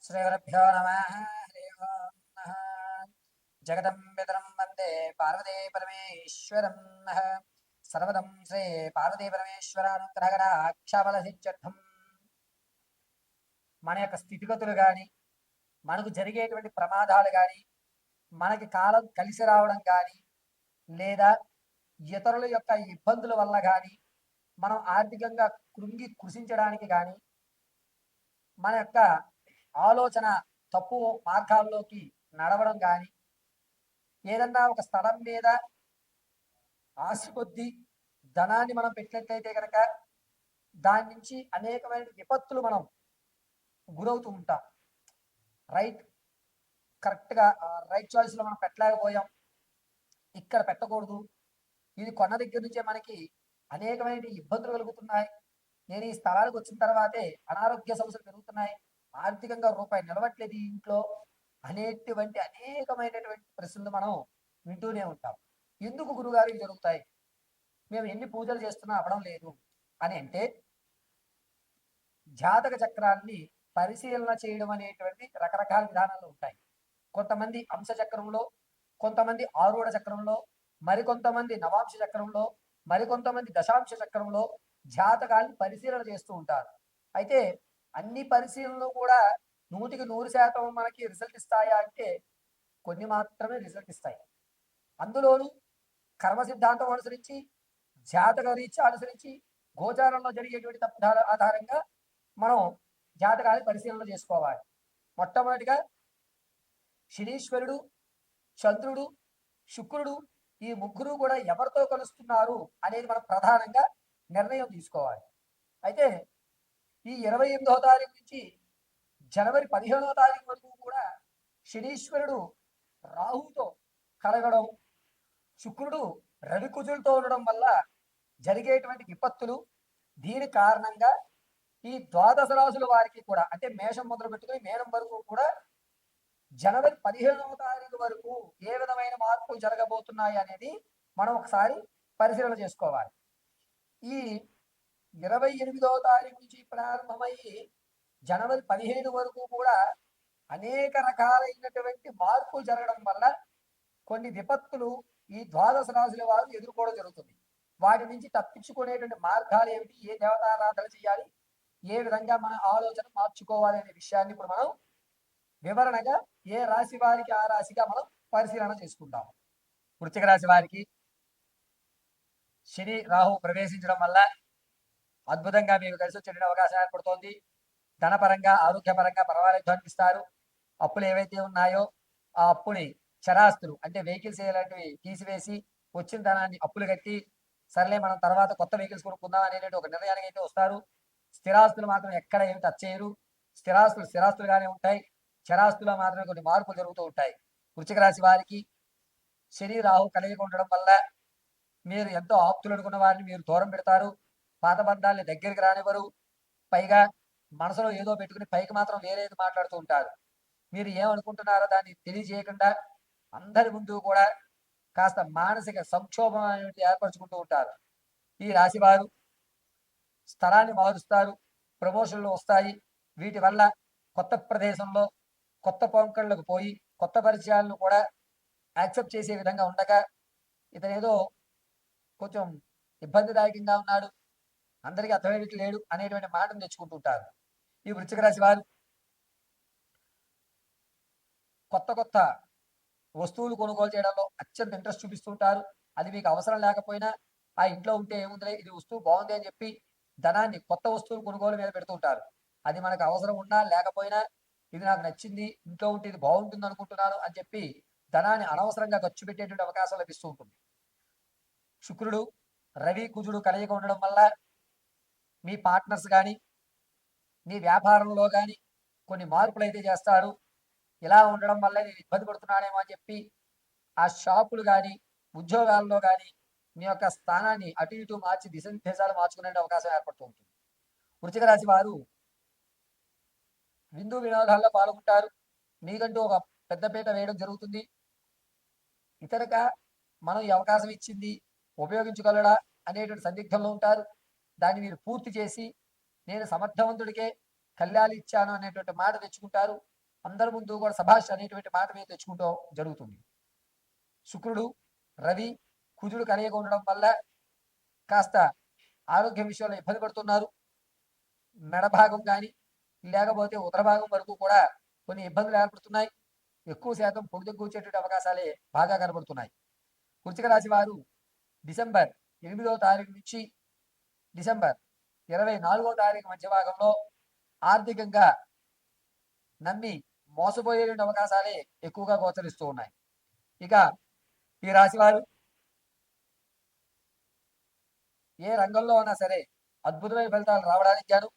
శ్రీగురుభ్యో నమః. హరి ఓం నమః. జగదంబితరం వందే పార్వతీ పరమేశ్వరం. సర్వదం శ్రీ పార్వతీ పరమేశ్వరానుగ్రహకటాక్షబలసిద్ధ్యర్థం మన యొక్క స్థితిగతులు కానీ, మనకు జరిగేటువంటి ప్రమాదాలు కానీ, మనకి కాలం కలిసి రావడం కానీ, లేదా ఇతరుల యొక్క ఇబ్బందుల వల్ల కానీ, మనం ఆర్థికంగా కృంగి కృషించడానికి కానీ, మన యొక్క ఆలోచన తప్పు మార్గాల్లోకి నడవడం కానీ, ఏదన్నా ఒక స్థలం మీద ఆశ కొద్దీ ధనాన్ని మనం పెట్టినట్లయితే కనుక దాని నుంచి అనేకమైన విపత్తులు మనం గురవుతూ ఉంటాం. రైట్ కరెక్ట్గా రైట్ చాయిస్లో మనం పెట్టలేకపోయాం, ఇక్కడ పెట్టకూడదు, ఇది కొన్న దగ్గర నుంచే మనకి అనేకమైన ఇబ్బందులు కలుగుతున్నాయి, నేను ఈ స్థలానికి వచ్చిన తర్వాతే అనారోగ్య సమస్యలు పెరుగుతున్నాయి, ఆర్థికంగా రూపాయి నిలవట్లేదు ఈ ఇంట్లో అనేటువంటి అనేకమైనటువంటి ప్రశ్నలు మనం వింటూనే ఉంటాం. ఎందుకు గురుగారు ఇవి జరుగుతాయి, మేము ఎన్ని పూజలు చేస్తున్నా అవ్వడం లేదు అని అంటే, జాతక చక్రాన్ని పరిశీలన చేయడం అనేటువంటి రకరకాల విధానాలు ఉంటాయి. కొంతమంది అంశ చక్రంలో, కొంతమంది ఆరూఢ చక్రంలో, మరికొంతమంది నవాంశ చక్రంలో, మరికొంతమంది దశాంశ చక్రంలో జాతకాన్ని పరిశీలన చేస్తూ ఉంటారు. అయితే అన్ని పరిశీలనలు కూడా 100% మనకి రిజల్ట్ ఇస్తాయా అంటే కొన్ని మాత్రమే రిజల్ట్ ఇస్తాయి. అందులోనూ కర్మ సిద్ధాంతం అనుసరించి, జాతక రీత్యా అనుసరించి, గోచారంలో జరిగేటువంటి తప్పుల ఆధారంగా మనం జాతకాన్ని పరిశీలన చేసుకోవాలి. మొట్టమొదటిగా శనీశ్వరుడు, చంద్రుడు, శుక్రుడు ఈ ముగ్గురు కూడా ఎవరితో కలుస్తున్నారు అనేది మనం ప్రధానంగా నిర్ణయం తీసుకోవాలి. అయితే ఈ 28వ తారీఖు నుంచి జనవరి 15వ తారీఖు వరకు కూడా శనీశ్వరుడు రాహుతో కలగడం, శుక్రుడు రవి కుజులతో ఉండడం వల్ల జరిగేటువంటి విపత్తులు, దీని కారణంగా ఈ ద్వాదశ రాశుల వారికి కూడా, అంటే మేషం మొదలు పెట్టుకుని మేనం వరకు కూడా జనవరి 15వ తారీఖు వరకు ఏ విధమైన మార్పులు జరగబోతున్నాయి అనేది మనం ఒకసారి పరిశీలన చేసుకోవాలి. ఈ 28వ తారీఖు నుంచి ప్రారంభమయ్యి జనవరి 15 వరకు కూడా అనేక రకాలైనటువంటి మార్పులు జరగడం వల్ల కొన్ని విపత్తులు ఈ ద్వాదశ రాశుల వారు ఎదుర్కోవడం జరుగుతుంది. వాటి నుంచి తప్పించుకునేటువంటి మార్గాలు ఏమిటి, ఏ దేవతారాధన చేయాలి, ఏ విధంగా మన ఆలోచన మార్చుకోవాలి అనే విషయాన్ని ఇప్పుడు మనం వివరణగా ఏ రాశి వారికి ఆ రాశిగా మనం పరిశీలన చేసుకుంటాం. వృశ్చిక రాశి వారికి శని రాహు ప్రవేశించడం వల్ల అద్భుతంగా మీకు కలిసి వచ్చే అవకాశం ఏర్పడుతోంది. ధనపరంగా, ఆరోగ్యపరంగా పర్వాలేదు అనిపిస్తారు. అప్పులు ఏవైతే ఉన్నాయో ఆ అప్పుని చరాస్తులు అంటే వెహికల్స్ ఇలాంటివి తీసివేసి వచ్చిన ధనాన్ని అప్పులు కట్టి సర్లే మనం తర్వాత కొత్త వెహికల్స్ కొనుక్కుందాం అనేటువంటి ఒక నిర్ణయానికి అయితే వస్తారు. స్థిరాస్తులు మాత్రం ఎక్కడ ఏమి టచ్ చేయరు. స్థిరాస్తులు స్థిరాస్తులుగానే ఉంటాయి. చరాస్తులో మాత్రమే కొన్ని మార్పులు జరుగుతూ ఉంటాయి. వృశ్చిక రాశి వారికి శని రాహు కలిగి ఉండడం వల్ల మీరు ఎంతో ఆప్తులు అనుకున్న వారిని మీరు దూరం పెడతారు. పాత బంధాలని దగ్గరికి రానివ్వరు. పైగా మనసులో ఏదో పెట్టుకుని పైకి మాత్రం వేరేది మాట్లాడుతూ ఉంటారు. మీరు ఏమనుకుంటున్నారో దాన్ని తెలియజేయకుండా అందరి ముందు కూడా కాస్త మానసిక సంక్షోభం అనేది ఏర్పరచుకుంటూ ఉంటారు. ఈ రాశి వారు స్థలాన్ని మారుస్తారు, ప్రమోషన్లు వస్తాయి. వీటి వల్ల కొత్త ప్రదేశంలో కొత్త పోంకళ్ళకు పోయి కొత్త పరిచయాలను కూడా యాక్సెప్ట్ చేసే విధంగా ఉండగా, ఇతనేదో కొంచెం ఇబ్బందిదాయకంగా ఉన్నాడు, అందరికీ అర్థమయ్యేట్టు లేడు అనేటువంటి మాటను తెచ్చుకుంటుంటారు. ఈ వృశ్చిక రాశి వారు కొత్త కొత్త వస్తువులు కొనుగోలు చేయడంలో అత్యంత ఇంట్రెస్ట్ చూపిస్తుంటారు. అది మీకు అవసరం లేకపోయినా ఆ ఇంట్లో ఉంటే ఏముందిలే, ఇది వస్తువు బాగుంది అని చెప్పి ధనాన్ని కొత్త వస్తువులు కొనుగోలు మీద పెడుతుంటారు. అది మనకు అవసరం ఉన్నా లేకపోయినా ఇది నాకు నచ్చింది, ఇంట్లో ఉంటే ఇది బాగుంటుంది అనుకుంటున్నాను అని చెప్పి ధనాన్ని అనవసరంగా ఖర్చు పెట్టేటువంటి అవకాశం లభిస్తూ ఉంటుంది. శుక్రుడు రవి కుజుడు కలయిక ఉండడం వల్ల మీ పార్ట్నర్స్ కానీ, మీ వ్యాపారంలో కానీ కొన్ని మార్పులు అయితే చేస్తారు. ఇలా ఉండడం వల్ల నేను ఇబ్బంది పడుతున్నానేమో అని చెప్పి ఆ షాపులు కానీ, ఉద్యోగాల్లో కానీ మీ యొక్క స్థానాన్ని అటు ఇటు మార్చి దిశాలు మార్చుకునే అవకాశం ఏర్పడుతూ ఉంటుంది. వృశ్చిక రాశి వారు విందు వినోదాల్లో పాల్గొంటారు. మీకంటూ ఒక పెద్దపీట వేయడం జరుగుతుంది. ఇతరుగా మనం ఈ అవకాశం ఇచ్చింది ఉపయోగించుకోగలడా అనేటువంటి సందిగ్ధంలో ఉంటారు. దాన్ని మీరు పూర్తి చేసి నేను సమర్థవంతుడికే కళ్యాణాలు ఇచ్చాను అనేటువంటి మాట తెచ్చుకుంటారు. అందరి ముందు కూడా సభాష్ అనేటువంటి మాట మీద తెచ్చుకుంటూ జరుగుతుంది. శుక్రుడు రవి కుజుడు కలయిక ఉండడం వల్ల కాస్త ఆరోగ్యం విషయంలో ఇబ్బంది పడుతున్నారు. మెడ భాగం కానీ లేకపోతే ఉదర భాగం వరకు కూడా కొన్ని ఇబ్బందులు ఏర్పడుతున్నాయి. ఎక్కువ శాతం పొడి దగ్గు వచ్చేటువంటి అవకాశాలే బాగా కనబడుతున్నాయి. వృశ్చిక రాశి వారు డిసెంబర్ 8వ తారీఖు నుంచి డిసెంబర్ 24వ తారీఖు మధ్య భాగంలో ఆర్థికంగా నమ్మి మోసపోయేటువంటి అవకాశాలే ఎక్కువగా గోచరిస్తూ ఉన్నాయి. ఇక ఈ రాశి వారు ఏ రంగంలో ఉన్నా సరే అద్భుతమైన ఫలితాలు రావడానికి గాను,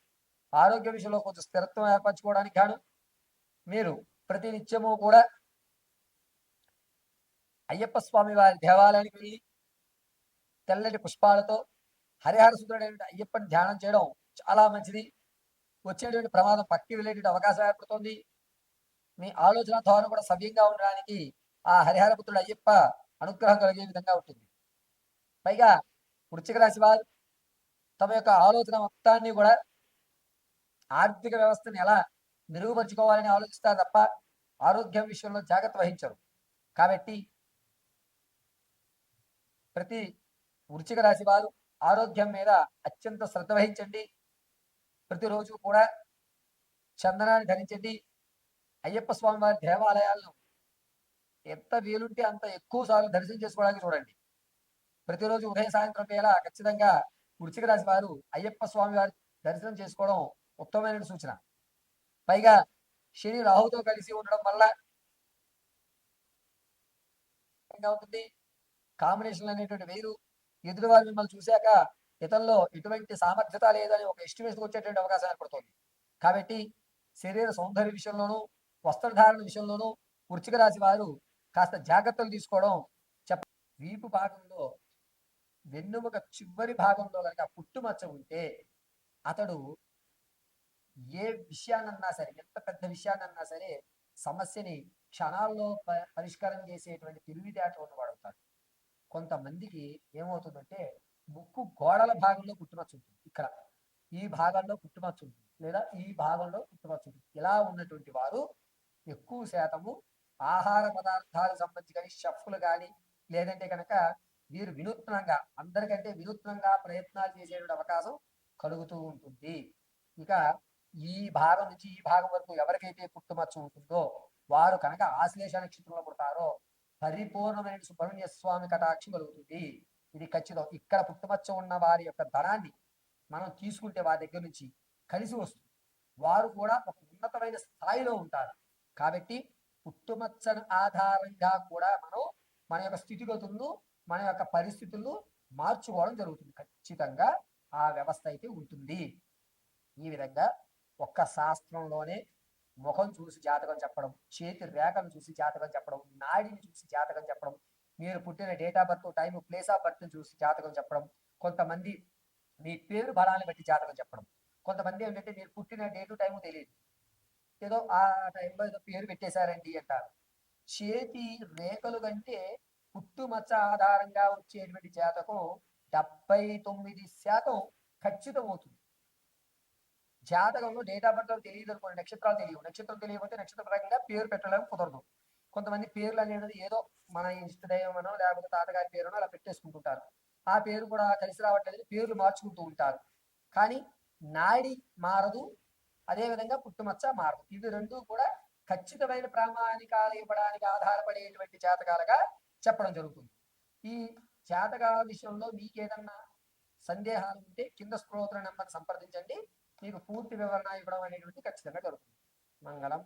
ఆరోగ్య విషయంలో కొంచెం స్థిరత్వం ఏర్పరచుకోవడానికి గాను మీరు ప్రతి నిత్యము కూడా అయ్యప్ప స్వామి వారి దేవాలయానికి వెళ్ళి తెల్లటి పుష్పాలతో హరిహర సుందరుడైన అయ్యప్పని ధ్యానం చేయడం చాలా మంచిది. వచ్చేటువంటి ప్రమాదం పక్కి వెళ్ళేటువంటి అవకాశం ఏర్పడుతుంది. మీ ఆలోచన ధోరణి కూడా సవ్యంగా ఉండడానికి ఆ హరిహర పుత్రుడు అయ్యప్ప అనుగ్రహం కలిగే విధంగా ఉంటుంది. పైగా వృశ్చిక రాశి వారు తమ యొక్క ఆలోచన మొత్తాన్ని కూడా ఆర్థిక వ్యవస్థను ఎలా మెరుగుపరుచుకోవాలని ఆలోచిస్తారు తప్ప ఆరోగ్యం విషయంలో జాగ్రత్త వహించరు. కాబట్టి ప్రతి వృశ్చిక రాశి వారు ఆరోగ్యం మీద అత్యంత శ్రద్ధ వహించండి. ప్రతిరోజు కూడా చందనాన్ని ధరించండి. అయ్యప్ప స్వామి వారి దేవాలయాలను ఎంత వీలుంటే అంత ఎక్కువ సార్లు దర్శనం చేసుకోవడానికి చూడండి. ప్రతిరోజు ఉదయం సాయంత్రం వేళ ఖచ్చితంగా వృశ్చిక రాశి వారు అయ్యప్ప స్వామి వారి దర్శనం చేసుకోవడం ఉత్తమమైన సూచన. పైగా శని రాహుతో కలిసి ఉండడం వల్ల ఉంటుంది. కాంబినేషన్ అనేటువంటి వేరు. ఎదురు వారు మిమ్మల్ని చూశాక ఇతరుల్లో ఎటువంటి సామర్థ్యత లేదని ఒక ఎస్టిమేషన్ వచ్చేటువంటి అవకాశం ఏర్పడుతుంది. కాబట్టి శరీర సౌందర్య విషయంలోనూ వస్త్రధారణ విషయంలోనూ వృశ్చిక రాశి వారు కాస్త జాగ్రత్తలు తీసుకోవడం వీపు భాగంలో వెన్నుముక చివరి భాగంలో కనుక పుట్టుమచ్చ ఉంటే అతడు ఏ విషయాన్నన్నా సరే, ఎంత పెద్ద విషయాన్నన్నా సరే సమస్యని క్షణాల్లో పరిష్కారం చేసేటువంటి తెలివితేటలు ఉన్నవాడు అవుతాడు. కొంతమందికి ఏమవుతుందంటే ముక్కు గోడల భాగంలో పుట్టుమచ్చ ఉంటుంది. ఇక్కడ ఈ భాగంలో పుట్టుమచ్చ ఉంటుంది, లేదా ఈ భాగంలో పుట్టుమచ్చ ఉంటుంది. ఇలా ఉన్నటువంటి వారు ఎక్కువ శాతము ఆహార పదార్థాలకు సంబంధించి షెఫ్లు కానీ లేదంటే కనుక వీరు వినూత్నంగా అందరికంటే వినూత్నంగా ప్రయత్నాలు చేసేటువంటి అవకాశం కలుగుతూ ఉంటుంది. ఇక ఈ భాగం నుంచి ఈ భాగం వరకు ఎవరికైతే పుట్టుమచ్చ ఉంటుందో వారు కనుక ఆశ్లేష నక్షత్రంలో పుడతారో పరిపూర్ణమైన సుబ్రహ్మణ్య స్వామి కటాక్షం కలుగుతుంది. ఇది ఖచ్చితం. ఇక్కడ పుట్టుమచ్చ ఉన్న వారి యొక్క ధనాన్ని మనం తీసుకుంటే వారి దగ్గర నుంచి కలిసి వస్తుంది. వారు కూడా ఒక ఉన్నతమైన స్థాయిలో ఉంటారు. కాబట్టి పుట్టుమచ్చను ఆధారంగా కూడా మనం మన యొక్క స్థితిగతులను, మన యొక్క పరిస్థితులను మార్చుకోవడం జరుగుతుంది. ఖచ్చితంగా ఆ వ్యవస్థ అయితే ఉంటుంది. ఈ విధంగా ఒక్క శాస్త్రంలోనే ముఖం చూసి జాతకం చెప్పడం, చేతి రేఖను చూసి జాతకం చెప్పడం, నాడిని చూసి జాతకం చెప్పడం, మీరు పుట్టిన date of birth, time, place of birth చూసి జాతకం చెప్పడం, కొంతమంది మీ పేరు బలాన్ని బట్టి జాతకం చెప్పడం, కొంతమంది ఏంటంటే మీరు పుట్టిన డేటు టైము తెలియదు, ఏదో ఆ టైంలో ఏదో పేరు పెట్టేశారండి అంటారు. చేతి రేఖలు కంటే పుట్టుమచ్చ ఆధారంగా వచ్చేటువంటి జాతకం 79% ఖచ్చితం అవుతుంది. జాతకంలో డేట్ ఆఫ్ బర్త్ తెలియదు అనుకోండి, నక్షత్రాలు తెలియవు. నక్షత్రం తెలియకపోతే నక్షత్ర ప్రకారంగా పేరు పెట్టడం కుదరదు. కొంతమంది పేర్లు అనేది ఏదో మన ఇష్టదైవమనో లేకపోతే తాతగారి పేరునో అలా పెట్టేసుకుంటుంటారు. ఆ పేరు కూడా కలిసి రావట్లేదు, పేర్లు మార్చుకుంటూ ఉంటారు. కానీ నాడి మారదు, అదేవిధంగా పుట్టుమచ్చ మారదు. ఇవి రెండు కూడా ఖచ్చితమైన ప్రామాణికాలు ఇవ్వడానికి ఆధారపడేటువంటి జాతకాలుగా చెప్పడం జరుగుతుంది. ఈ జాతకాల విషయంలో మీకేదన్నా సందేహాలు ఉంటే కింద స్క్రోల్ నెంబర్ సంప్రదించండి. మీకు పూర్తి వివరణ ఇవ్వడం అనేటువంటి ఖచ్చితంగా జరుగుతుంది. మంగళం.